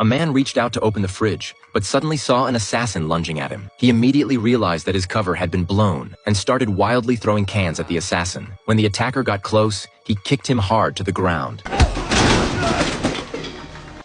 A man reached out to open the fridge, but suddenly saw an assassin lunging at him. He immediately realized that his cover had been blown and started wildly throwing cans at the assassin. When the attacker got close, he kicked him hard to the ground.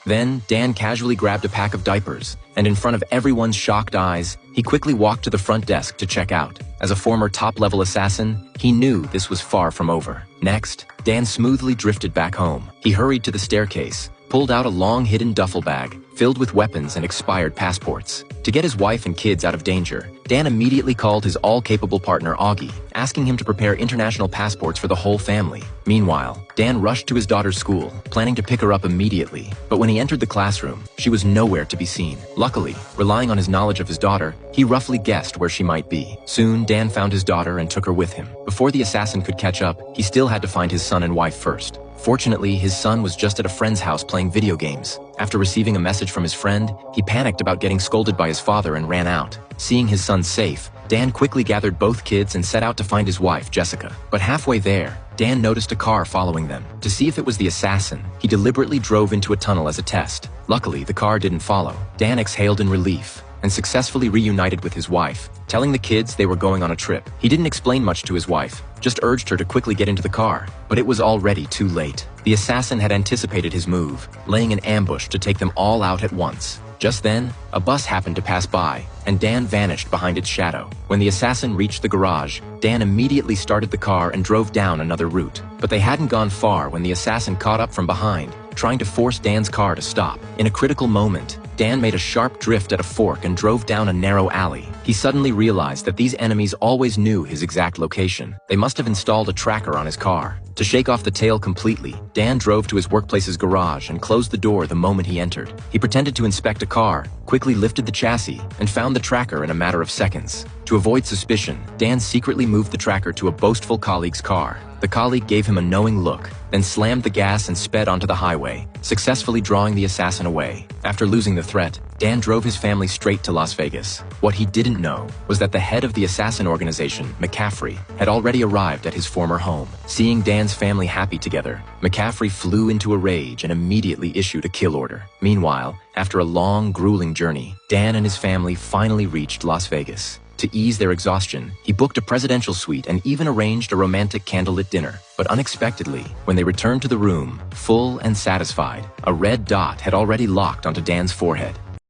Then, Dan casually grabbed a pack of diapers, and in front of everyone's shocked eyes, he quickly walked to the front desk to check out. As a former top-level assassin, he knew this was far from over. Next, Dan smoothly drifted back home. He hurried to the staircase, pulled out a long hidden duffel bag filled with weapons and expired passports. To get his wife and kids out of danger, Dan immediately called his all-capable partner Augie, asking him to prepare international passports for the whole family. Meanwhile, Dan rushed to his daughter's school, planning to pick her up immediately. But when he entered the classroom, she was nowhere to be seen. Luckily, relying on his knowledge of his daughter, he roughly guessed where she might be. Soon, Dan found his daughter and took her with him. Before the assassin could catch up, he still had to find his son and wife first. Fortunately, his son was just at a friend's house playing video games. After receiving a message from his friend, he panicked about getting scolded by his father and ran out. Seeing his son safe, Dan quickly gathered both kids and set out to find his wife, Jessica. But halfway there, Dan noticed a car following them. To see if it was the assassin, he deliberately drove into a tunnel as a test. Luckily, the car didn't follow. Dan exhaled in relief and successfully reunited with his wife, telling the kids they were going on a trip. He didn't explain much to his wife, just urged her to quickly get into the car. But it was already too late. The assassin had anticipated his move, laying an ambush to take them all out at once. Just then, a bus happened to pass by, and Dan vanished behind its shadow. When the assassin reached the garage, Dan immediately started the car and drove down another route. But they hadn't gone far when the assassin caught up from behind, trying to force Dan's car to stop. In a critical moment, Dan made a sharp drift at a fork and drove down a narrow alley. He suddenly realized that these enemies always knew his exact location. They must have installed a tracker on his car. To shake off the tail completely, Dan drove to his workplace's garage and closed the door the moment he entered. He pretended to inspect a car, quickly lifted the chassis, and found the tracker in a matter of seconds. To avoid suspicion, Dan secretly moved the tracker to a boastful colleague's car. The colleague gave him a knowing look, then slammed the gas and sped onto the highway, successfully drawing the assassin away. After losing the threat, Dan drove his family straight to Las Vegas. What he didn't know was that the head of the assassin organization, McCaffrey, had already arrived at his former home. Seeing Dan's family happy together, McCaffrey flew into a rage and immediately issued a kill order. Meanwhile, after a long, grueling journey, Dan and his family finally reached Las Vegas. To ease their exhaustion, he booked a presidential suite and even arranged a romantic candlelit dinner. But unexpectedly, when they returned to the room, full and satisfied, a red dot had already locked onto Dan's forehead.